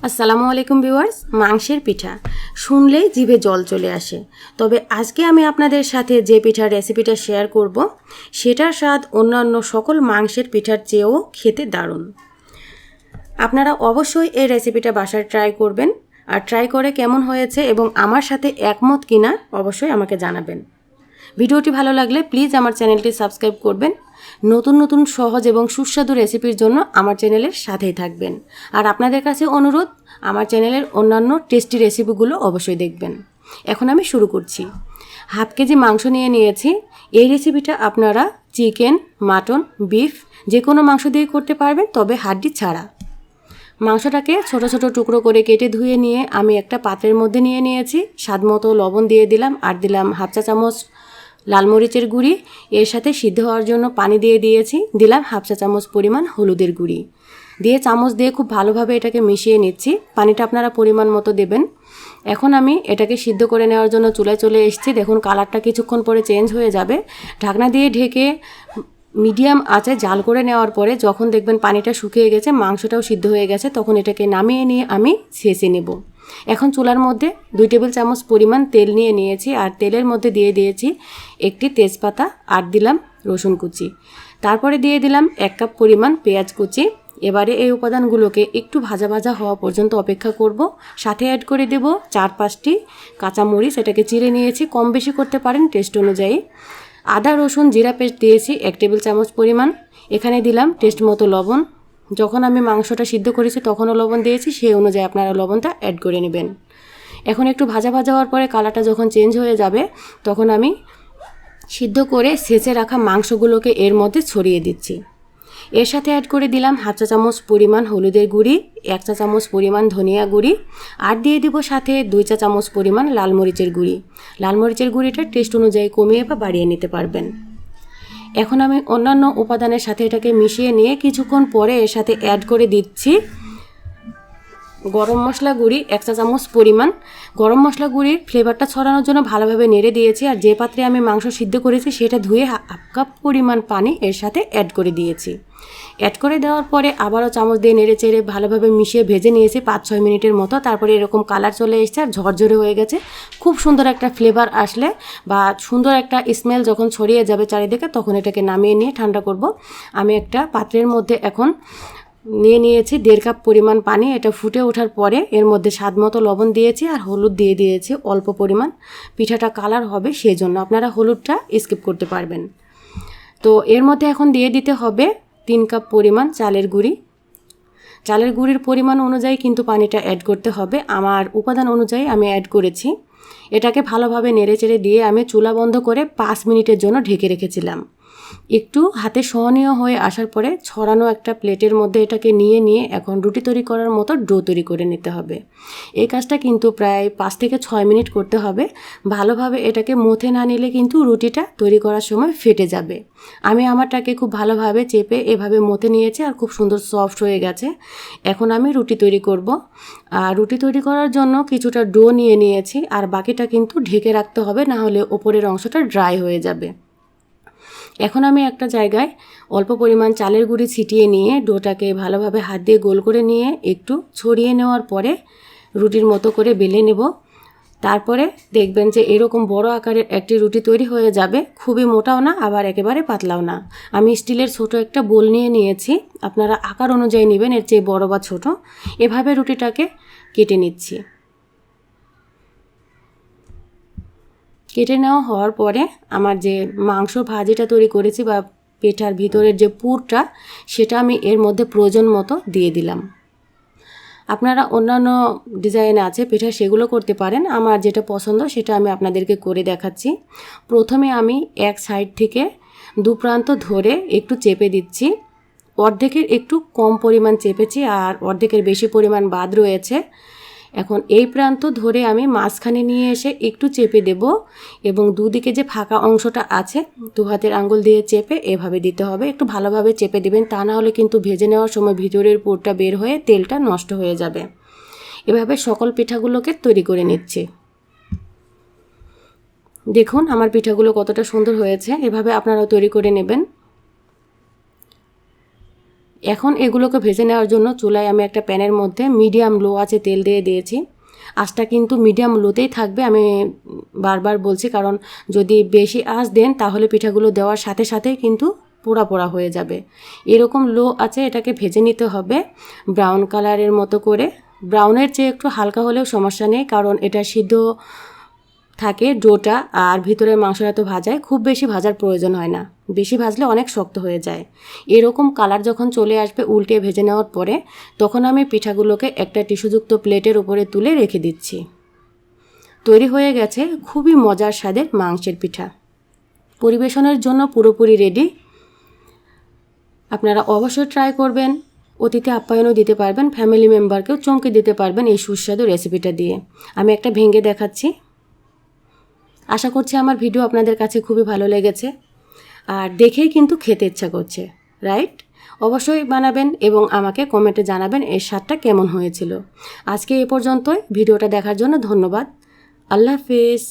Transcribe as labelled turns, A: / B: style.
A: আসসালামু আলাইকুম ভিউয়ার্স। মাংসের পিঠা শুনলেই জিভে জল চলে আসে। তবে আজকে আমি আপনাদের সাথে যে পিঠার রেসিপিটা শেয়ার করব সেটার স্বাদ অন্যান্য সকল মাংসের পিঠার চেয়েও খেতে দারুণ। আপনারা অবশ্যই এই রেসিপিটা বাসায় ট্রাই করবেন, আর ট্রাই করে কেমন হয়েছে এবং আমার সাথে একমত কিনা অবশ্যই আমাকে জানাবেন। ভিডিওটি ভালো লাগলে প্লিজ আমার চ্যানেলটি সাবস্ক্রাইব করবেন। নতুন নতুন সহজ এবং সুস্বাদু রেসিপির জন্য আমার চ্যানেলের সাথেই থাকবেন। আর আপনাদের কাছে অনুরোধ, আমার চ্যানেলের অন্যান্য টেস্টি রেসিপিগুলো অবশ্যই দেখবেন। এখন আমি শুরু করছি। হাফ কেজি মাংস নিয়ে নিয়েছি। এই রেসিপিটা আপনারা চিকেন, মাটন, বিফ যে কোনো মাংস দিয়ে করতে পারবেন, তবে হাড্ডি ছাড়া। মাংসটাকে ছোট ছোট টুকরো করে কেটে ধুয়ে নিয়ে আমি একটা পাত্রের মধ্যে নিয়ে নিয়েছি। স্বাদমতো লবণ দিয়ে দিলাম, আর দিলাম হাফ চা চামচ লাল মরিচের গুঁড়ি। এর সাথে সিদ্ধ হওয়ার জন্য পানি দিয়ে দিয়েছি। দিলাম হাফ চা চামচ পরিমাণ হলুদের গুঁড়ি দিয়ে চামচ দিয়ে খুব ভালোভাবে এটাকে মিশিয়ে নিচ্ছি। পানিটা আপনারা পরিমাণ মতো দেবেন। এখন আমি এটাকে সিদ্ধ করে নেওয়ার জন্য চুলায় চলে এসেছি। দেখুন কালারটা কিছুক্ষণ পরে চেঞ্জ হয়ে যাবে। ঢাকনা দিয়ে ঢেকে মিডিয়াম আঁচে জাল করে নেওয়ার পরে যখন দেখবেন পানিটা শুকিয়ে গেছে, মাংসটাও সিদ্ধ হয়ে গেছে, তখন এটাকে নামিয়ে নিয়ে আমি ছেঁচে নেব। এখন চুলার মধ্যে 2 টেবিল চামচ পরিমাণ তেল নিয়ে নিয়েছি, আর তেলের মধ্যে দিয়ে দিয়েছি একটি তেজপাতা, আর দিলাম রসুন কুচি। তারপরে দিয়ে দিলাম 1 কাপ পরিমাণ পেঁয়াজ কুচি। এবারে এই উপাদানগুলোকে একটু ভাজা ভাজা হওয়া পর্যন্ত অপেক্ষা করব। সাথে অ্যাড করে দেব 4-5টি কাঁচামরিচ, এটাকে চিড়ে নিয়েছি, কম বেশি করতে পারেন টেস্ট অনুযায়ী। আদা রসুন জিরা পেস্ট দিয়েছি 1 টেবিল চামচ পরিমাণ। এখানে দিলাম টেস্ট মতো লবণ। যখন আমি মাংসটা সিদ্ধ করেছি তখনও লবণ দিয়েছি, সেই অনুযায়ী আপনারা লবণটা অ্যাড করে নেবেন। এখন একটু ভাজা ভাজা হওয়ার পরে কালারটা যখন চেঞ্জ হয়ে যাবে, তখন আমি সিদ্ধ করে ছেঁচে রাখা মাংসগুলোকে এর মধ্যে ছড়িয়ে দিচ্ছি। এর সাথে অ্যাড করে দিলাম হাফ চা চামচ পরিমাণ হলুদের গুঁড়ি, 1 চা চামচ পরিমাণ ধনিয়া গুঁড়ি, আর দিয়ে দিব সাথে 2 চা চামচ পরিমাণ লাল মরিচের গুঁড়ি। লাল মরিচের গুঁড়িটা টেস্ট অনুযায়ী কমিয়ে বা বাড়িয়ে নিতে পারবেন। এখন আমি অন্যান্য উপাদানের সাথে এটাকে মিশিয়ে নিয়ে কিছুক্ষণ পরে এর সাথে অ্যাড করে দিচ্ছি গরম মশলা গুঁড়ি 1 চা চামচ পরিমাণ। গরম মশলা গুঁড়ির ফ্লেভারটা ছড়ানোর জন্য ভালোভাবে নেড়ে দিয়েছি, আর যে পাত্রে আমি মাংস সিদ্ধ করেছি সেটা ধুয়ে হাফ কাপ পরিমাণ পানি এর সাথে অ্যাড করে দিয়েছি। অ্যাড করে দেওয়ার পরে আবারও চামচ দিয়ে নেড়ে চেড়ে ভালোভাবে মিশিয়ে ভেজে নিয়েছি 5-6 মিনিটের মতো। তারপরে এরকম কালার চলে এসেছে আর ঝরঝরে হয়ে গেছে। খুব সুন্দর একটা ফ্লেভার আসলে বা সুন্দর একটা স্মেল যখন ছড়িয়ে যাবে চারিদিকে, তখন এটাকে নামিয়ে নিয়ে ঠান্ডা করব। আমি একটা পাত্রের মধ্যে এখন নিয়ে নিয়েছি 1.5 কাপ পরিমাণ পানি। এটা ফুটে ওঠার পরে এর মধ্যে স্বাদমতো লবণ দিয়েছি, আর হলুদ দিয়ে দিয়েছি অল্প পরিমাণ। পিঠাটা কালার হবে সেই জন্য আপনারা হলুদটা স্কিপ করতে পারবেন। তো এর মধ্যে এখন দিয়ে দিতে হবে 3 কাপ পরিমাণ চালের গুঁড়ি। চালের গুঁড়ির পরিমাণ অনুযায়ী কিন্তু পানিটা অ্যাড করতে হবে। আমার উপাদান অনুযায়ী আমি অ্যাড করেছি। এটাকে ভালোভাবে নেড়েচেড়ে দিয়ে আমি চুলা বন্ধ করে 5 মিনিটের জন্য ঢেকে রেখেছিলাম। একটু হাতে সহনীয় হয়ে আসার পরে ছড়ানো একটা প্লেটের মধ্যে এটাকে নিয়ে এখন রুটি তৈরি করার মতো ডো তৈরি করে নিতে হবে। এই কাজটা কিন্তু প্রায় 5 থেকে 6 মিনিট করতে হবে। ভালোভাবে এটাকে মথে না নিলে কিন্তু রুটিটা তৈরি করার সময় ফেটে যাবে। আমি আমারটাকে খুব ভালোভাবে চেপে এভাবে মথে নিয়েছি, আর খুব সুন্দর সফট হয়ে গেছে। এখন আমি রুটি তৈরি করব। আর রুটি তৈরি করার জন্য কিছুটা ডো নিয়ে নিয়েছি, আর বাকিটা কিন্তু ঢেকে রাখতে হবে, না হলে ওপরের অংশটা ড্রাই হয়ে যাবে। এখন আমি একটা জায়গায় অল্প পরিমাণ চালের গুঁড়ি ছিটিয়ে নিয়ে ডোটাকে ভালোভাবে হাত দিয়ে গোল করে নিয়ে একটু ছড়িয়ে নেওয়ার পরে রুটির মতো করে বেলে নেব। তারপরে দেখবেন যে এরকম বড় আকারের একটি রুটি তৈরি হয়ে যাবে। খুবই মোটাও না, আবার একেবারে পাতলাও না। আমি স্টিলের ছোট একটা বোল নিয়ে নিয়েছি। আপনারা আকার অনুযায়ী নেবেন, এর চেয়ে বড় বা ছোট। এভাবে রুটিটাকে কেটে নিচ্ছি। কেটে নেওয়া হওয়ার পরে আমার যে মাংস ভাজিটা তৈরি করেছি বা পেঠার ভিতরের যে পুরটা, সেটা আমি এর মধ্যে প্রয়োজন মতো দিয়ে দিলাম। আপনারা অন্যান্য ডিজাইন আছে পিঠা, সেগুলো করতে পারেন। আমার যেটা পছন্দ সেটা আমি আপনাদেরকে করে দেখাচ্ছি। প্রথমে আমি এক সাইড থেকে 2 প্রান্ত ধরে একটু চেপে দিচ্ছি। অর্ধেকের একটু কম পরিমাণ চেপেছি, আর অর্ধেকের বেশি পরিমাণ বাদ রয়েছে। এখন এই প্রান্ত ধরে আমি মাঝখানে নিয়ে এসে একটু চেপে দেব, এবং দুদিকে যে ফাঁকা অংশটা আছে 2 হাতের আঙ্গুল দিয়ে চেপে এভাবে দিতে হবে। একটু ভালোভাবে চেপে দেবেন, তা না হলে কিন্তু ভেজে নেওয়ার সময় ভিতরের পুরটা বের হয়ে তেলটা নষ্ট হয়ে যাবে। এভাবে সকল পিঠাগুলোকে তৈরি করে নিচ্ছি। দেখুন আমার পিঠাগুলো কতটা সুন্দর হয়েছে। এভাবে আপনারাও তৈরি করে নেবেন। এখন এগুলোকে ভেজে নেওয়ার জন্য চুলায় আমি একটা প্যানের মধ্যে মিডিয়াম লো আছে তেল দিয়ে দিয়েছি। আঁচটা কিন্তু মিডিয়াম লোতেই থাকবে, আমি বারবার বলছি, কারণ যদি বেশি আঁচ দেন তাহলে পিঠাগুলো দেওয়ার সাথে সাথেই কিন্তু পোড়া পোড়া হয়ে যাবে। এরকম লো আছে এটাকে ভেজে নিতে হবে ব্রাউন কালারের মতো করে। ব্রাউনের চেয়ে একটু হালকা হলেও সমস্যা নেই, কারণ এটা সিদ্ধ থাকে ডোটা, আর ভিতরের মাংসটা তো ভাজায়, খুব বেশি ভাজার প্রয়োজন হয় না, বেশি ভাজলে অনেক শক্ত হয়ে যায়। এরকম কালার যখন চলে আসবে উল্টে ভেজে নেওয়ার পরে, তখন আমি পিঠাগুলোকে একটা টিস্যুযুক্ত প্লেটের উপরে তুলে রেখে দিচ্ছি। তৈরি হয়ে গেছে খুবই মজার স্বাদের মাংসের পিঠা। পরিবেশনের জন্য পুরোপুরি রেডি। আপনারা অবশ্যই ট্রাই করবেন, অতিথি আপ্যায়নও দিতে পারবেন, ফ্যামিলি মেম্বারকেও চমকে দিতে পারবেন এই সুস্বাদু রেসিপিটা দিয়ে। আমি একটা ভেঙে দেখাচ্ছি। আশা করছি আমার ভিডিও আপনাদের কাছে খুবই ভালো লেগেছে, আর দেখেই কিন্তু খেতে ইচ্ছা করছে, রাইট? অবশ্যই বানাবেন এবং আমাকে কমেন্টে জানাবেন এর স্বাদটা কেমন হয়েছিল। আজকে এ পর্যন্তই। ভিডিওটা দেখার জন্য ধন্যবাদ। আল্লাহ হাফেজ।